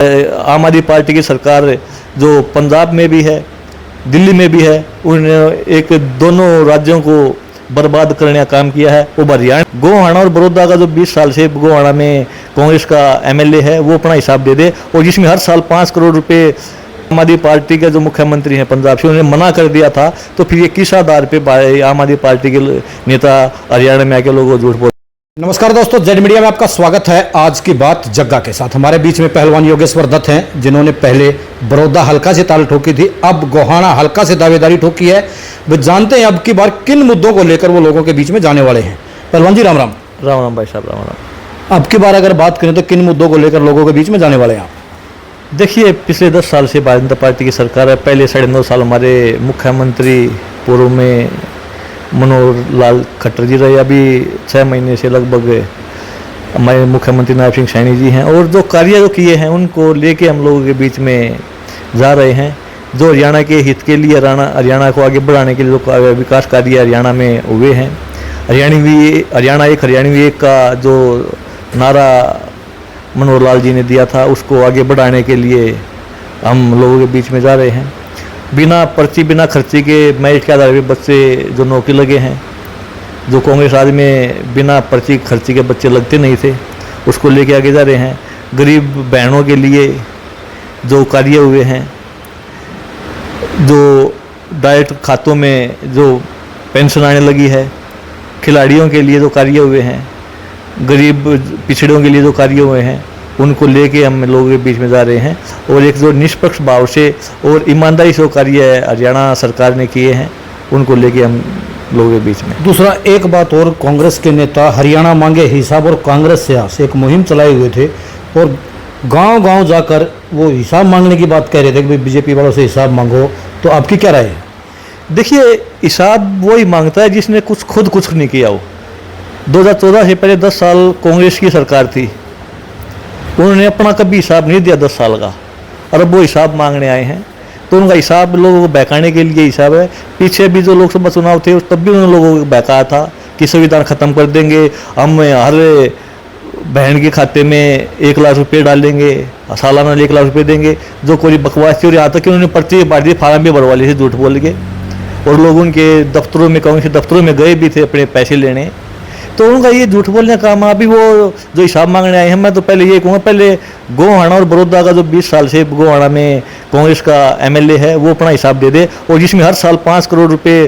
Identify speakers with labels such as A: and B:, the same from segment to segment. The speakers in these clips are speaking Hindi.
A: आम आदमी पार्टी की सरकार जो पंजाब में भी है, दिल्ली में भी है, उन्होंने एक दोनों राज्यों को बर्बाद करने का काम किया है। वो हरियाणा, गोहाना और बड़ौदा का जो 20 साल से गोहाना में कांग्रेस का एमएलए है वो अपना हिसाब दे दे, और जिसमें हर साल 5 करोड़ रुपए आम आदमी पार्टी के जो मुख्यमंत्री हैं पंजाब से उन्होंने मना कर दिया था, तो फिर ये किस आधार पे आम आदमी पार्टी के नेता हरियाणा में आके लोगों को झूठ बोल।
B: नमस्कार दोस्तों, जेड मीडिया में आपका स्वागत है। आज की बात जग्गा के साथ हमारे बीच में पहलवान योगेश्वर दत्त हैं, जिन्होंने पहले बड़ौदा हल्का से ताल ठोकी थी, अब गोहाना हल्का से दावेदारी ठोकी है। वे जानते हैं अब की बार किन मुद्दों को लेकर वो लोगों के बीच में जाने वाले हैं। पहलवान जी राम राम।
A: राम राम भाई साहब, राम राम।
B: अब की बार अगर बात करें तो किन मुद्दों को लेकर लोगों के बीच में जाने वाले हैं आप?
A: देखिए, पिछले 10 साल से भारतीय जनता पार्टी की सरकार है। पहले 9.5 साल हमारे मुख्यमंत्री पूर्व में मनोहर लाल खट्टर जी रहे, अभी 6 महीने से लगभग हमारे मुख्यमंत्री नायब सिंह सैनी जी हैं, और जो कार्य जो किए हैं उनको लेके हम लोगों के बीच में जा रहे हैं। जो हरियाणा के हित के लिए, हरियाणा को आगे बढ़ाने के लिए जो विकास कार्य हरियाणा में हुए हैं, हरियाणा एक का जो नारा मनोहर लाल जी ने दिया था उसको आगे बढ़ाने के लिए हम लोगों के बीच में जा रहे हैं। बिना पर्ची बिना खर्ची के मेरिट के आधार पर बच्चे जो नौकरी लगे हैं, जो कांग्रेस राज में बिना पर्ची खर्ची के बच्चे लगते नहीं थे, उसको लेके आगे जा रहे हैं। गरीब बहनों के लिए जो कार्य हुए हैं, जो डायरेक्ट खातों में जो पेंशन आने लगी है, खिलाड़ियों के लिए जो कार्य हुए हैं, गरीब पिछड़ों के लिए जो कार्य हुए हैं, उनको लेके हम लोगों के बीच में जा रहे हैं। और एक जो निष्पक्ष भाव से और ईमानदारी से कार्य हरियाणा सरकार ने किए हैं, उनको लेके हम लोगों के बीच में।
B: दूसरा एक बात और, कांग्रेस के नेता हरियाणा मांगे हिसाब और कांग्रेस से एक मुहिम चलाए हुए थे, और गांव-गांव जाकर वो हिसाब मांगने की बात कह रहे थे कि बीजेपी वालों से हिसाब मांगो। तो आपकी क्या राय है?
A: देखिए, हिसाब वही मांगता है जिसने कुछ नहीं किया हो। 2014 से पहले 10 साल कांग्रेस की सरकार थी, उन्होंने अपना कभी हिसाब नहीं दिया 10 साल का, और अब वो हिसाब मांगने आए हैं। तो उनका हिसाब लोगों को बहकाने के लिए हिसाब है। पीछे भी जो लोकसभा चुनाव थे तब भी उन्होंने लोगों को बहकाया था कि संविधान खत्म कर देंगे, हम हर बहन के खाते में 1 लाख रुपये डालेंगे, सालाना 1 लाख रुपये देंगे, जो कोई बकवास थी। और यहाँ तक कि उन्होंने पर्ची पार्टी फार्म भी भरवा लिए थे झूठ बोल के, और लोग उनके दफ्तरों में, कांग्रेस के दफ्तरों में गए भी थे अपने पैसे लेने। तो उनका ये झूठ बोलने का काम, अभी वो जो हिसाब मांगने आए हैं, मैं तो पहले ये कहूँगा, पहले गोहाना और बड़ौदा का जो 20 साल से गोहाना में कांग्रेस का एमएलए है वो अपना हिसाब दे दे, और जिसमें हर साल 5 करोड़ रुपए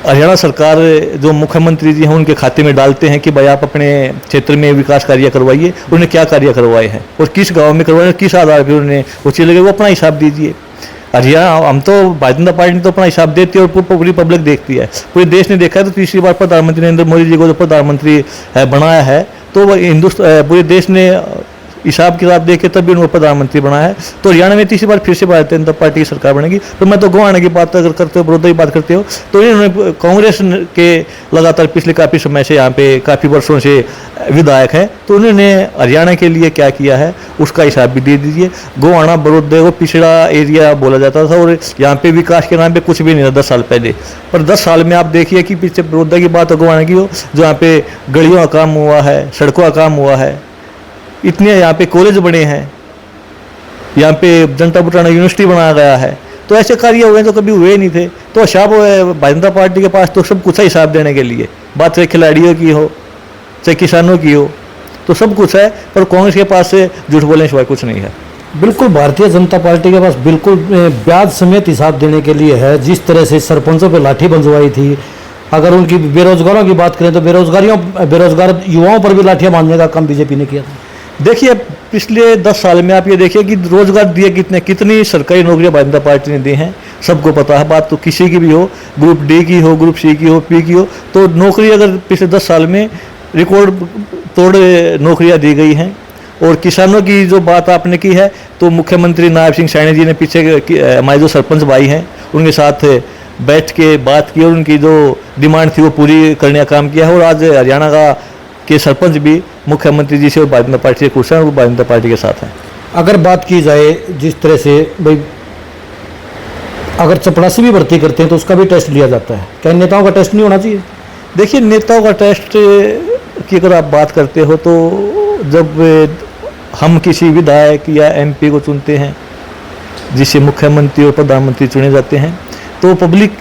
A: हरियाणा सरकार जो मुख्यमंत्री जी हैं उनके खाते में डालते हैं कि भाई आप अपने क्षेत्र में विकास कार्य करवाइए। उन्होंने क्या कार्य करवाए हैं और किस गाँव में करवाए, किस आधार पर उन्होंने वो चले, वो अपना हिसाब दीजिए। हरियाणा, हम तो भारतीय जनता पार्टी तो अपना हिसाब देती है और पूरी पब्लिक देखती है, पूरे देश ने देखा है। तो तीसरी बार प्रधानमंत्री नरेंद्र मोदी जी को जो प्रधानमंत्री बनाया है, तो पूरे देश ने हिसाब किताब देख के तभी उनको प्रधानमंत्री बनाया है। तो हरियाणा में तीसरी बार फिर से भारतीय जनता पार्टी की सरकार बनेगी। तो मैं तो गोहाना की बात अगर करते हो, बड़ौदा की बात करते हो, तो इन्होंने कांग्रेस के लगातार पिछले काफ़ी समय से यहाँ पे काफ़ी वर्षों से विधायक है, तो उन्होंने हरियाणा के लिए क्या किया है उसका हिसाब भी दे दीजिए। गोहाना बड़ौदा को पिछड़ा एरिया बोला जाता था, और यहाँ पे विकास के नाम पे कुछ भी नहीं था 10 साल पहले। पर 10 साल में आप देखिए कि पीछे बड़ौदा की बात हो, गोहाना की हो, जो यहाँ पे गलियों का काम हुआ है, सड़कों का काम हुआ है, इतने यहाँ पे कॉलेज बने हैं, यहाँ पे जनता पुराना यूनिवर्सिटी बनाया गया है। तो ऐसे कार्य हुए जो कभी हुए नहीं थे। तो हिसाब भारतीय जनता पार्टी के पास तो सब कुछ है हिसाब देने के लिए, बात चाहे खिलाड़ियों की हो चाहे किसानों की हो, तो सब कुछ है। पर कांग्रेस के पास से झूठ बोलने सिवाय कुछ नहीं है।
B: बिल्कुल, भारतीय जनता पार्टी के पास बिल्कुल ब्याज समेत हिसाब देने के लिए है। जिस तरह से सरपंचों पर लाठी बंधवाई थी, अगर उनकी बेरोजगारों की बात करें तो बेरोजगार युवाओं पर भी लाठियां बांधने का काम बीजेपी ने किया था।
A: देखिए, पिछले 10 साल में आप ये देखिए कि रोजगार दिए कितनी सरकारी नौकरियां भारतीय जनता पार्टी ने दी हैं, सबको पता है। बात तो किसी की भी हो, ग्रुप डी की हो, ग्रुप सी की हो, पी की हो, तो नौकरी अगर पिछले 10 साल में रिकॉर्ड तोड़ नौकरियां दी गई हैं। और किसानों की जो बात आपने की है, तो मुख्यमंत्री नायब सिंह सैनी जी ने पीछे हमारे जो सरपंच भाई हैं उनके साथ बैठ के बात की, और उनकी जो डिमांड थी वो पूरी करने का काम किया है। और आज हरियाणा के सरपंच भी मुख्यमंत्री जी से और भारतीय जनता पार्टी से खुश हैं, और भारतीय जनता पार्टी के साथ हैं।
B: अगर बात की जाए जिस तरह से भाई, अगर चपरासी भी भर्ती करते हैं तो उसका भी टेस्ट लिया जाता है, क्या नेताओं का टेस्ट नहीं होना चाहिए?
A: देखिए, नेताओं का टेस्ट की अगर आप बात करते हो, तो जब हम किसी विधायक या एमपी को चुनते हैं जिससे मुख्यमंत्री और प्रधानमंत्री चुने जाते हैं, तो पब्लिक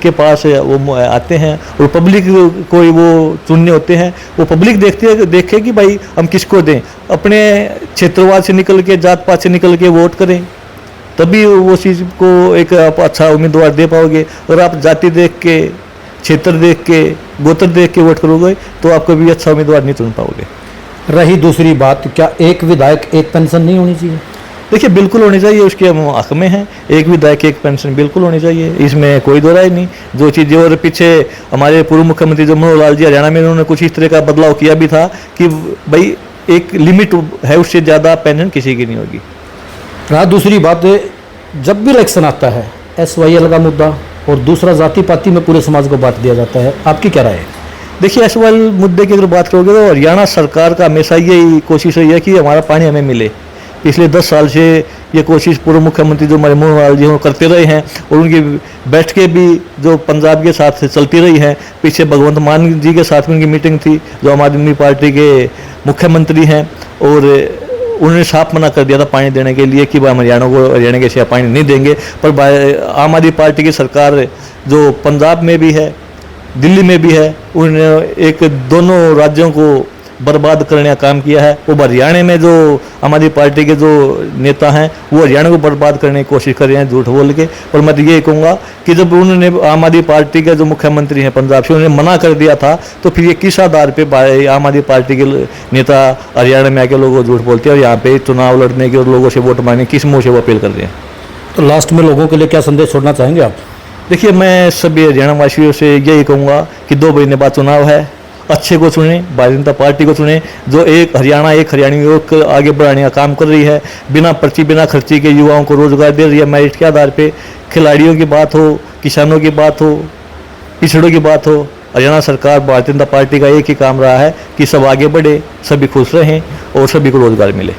A: के पास वो आते हैं और पब्लिक को वो चुनने होते हैं। वो पब्लिक देखे कि भाई हम किसको दें, अपने क्षेत्रवाद से निकल के, जात पात से निकल के वोट करें, तभी वो चीज़ को एक आप अच्छा उम्मीदवार दे पाओगे। और आप जाति देख के, क्षेत्र देख के, गोत्र देख के वोट करोगे तो आप कभी अच्छा उम्मीदवार नहीं चुन पाओगे।
B: रही दूसरी बात, क्या एक विधायक एक पेंशन नहीं होनी चाहिए?
A: देखिए बिल्कुल होनी चाहिए, उसके हम हक में हैं। एक विधायक एक पेंशन बिल्कुल होनी चाहिए, इसमें कोई दो राय नहीं। जो चीज़, और पीछे हमारे पूर्व मुख्यमंत्री जो मनोहर लाल जी हरियाणा में, उन्होंने कुछ इस तरह का बदलाव किया भी था कि भाई एक लिमिट है, उससे ज़्यादा पेंशन किसी की नहीं होगी।
B: रहा दूसरी बात, जब भी इलेक्शन आता है SYL का मुद्दा और दूसरा जाति पाति में पूरे समाज को बांट दिया जाता है, आपकी क्या राय है?
A: देखिए SYL मुद्दे की अगर बात करोगे तो हरियाणा सरकार का हमेशा यही कोशिश रही है कि हमारा पानी हमें मिले। पिछले 10 साल से ये कोशिश पूर्व मुख्यमंत्री जो हमारे मनोहर लाल जी हैं करते रहे हैं, और उनकी बैठ के भी जो पंजाब के साथ चलती रही है। पीछे भगवंत मान जी के साथ में उनकी मीटिंग थी, जो आम आदमी पार्टी के मुख्यमंत्री हैं, और उन्होंने साफ मना कर दिया था पानी देने के लिए कि भाई हम हरियाणा के सिवा पानी नहीं देंगे। पर आम आदमी पार्टी की सरकार जो पंजाब में भी है, दिल्ली में भी है, उन्होंने एक दोनों राज्यों को बर्बाद करने का काम किया है। वो हरियाणा में जो आम आदमी पार्टी के जो नेता हैं वो हरियाणा को बर्बाद करने की कोशिश कर रहे हैं झूठ बोल के। और मैं तो ये कहूँगा कि जब उन्होंने आम आदमी पार्टी के जो मुख्यमंत्री हैं पंजाब से, उन्होंने मना कर दिया था, तो फिर ये किस आधार पे आम आदमी पार्टी के नेता हरियाणा में आके लोगों को झूठ बोलते हैं और यहाँ पे चुनाव लड़ने की और लोगों से वोट मांगने किस मुँह से वो अपील कर रहे हैं?
B: तो लास्ट में लोगों के लिए क्या संदेश छोड़ना चाहेंगे आप?
A: देखिए मैं सभी हरियाणा वासियों से यही कहूँगा कि 2 महीने बाद चुनाव है, अच्छे को चुने, भारतीय जनता पार्टी को चुने, जो एक हरियाणा एक हरियाणी को आगे बढ़ाने का काम कर रही है, बिना पर्ची बिना खर्ची के युवाओं को रोजगार दे रही है मेरिट के आधार पे। खिलाड़ियों की बात हो, किसानों की बात हो, पिछड़ों की बात हो, हरियाणा सरकार भारतीय जनता पार्टी का एक ही काम रहा है कि सब आगे बढ़े, सभी खुश रहें और सभी को रोजगार मिले।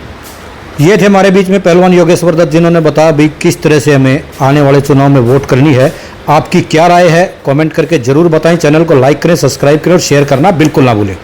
B: ये थे हमारे बीच में पहलवान योगेश्वर दत्त, जिन्होंने बताया भी किस तरह से हमें आने वाले चुनाव में वोट करनी है। आपकी क्या राय है कमेंट करके जरूर बताएं। चैनल को लाइक करें, सब्सक्राइब करें और शेयर करना बिल्कुल ना भूलें।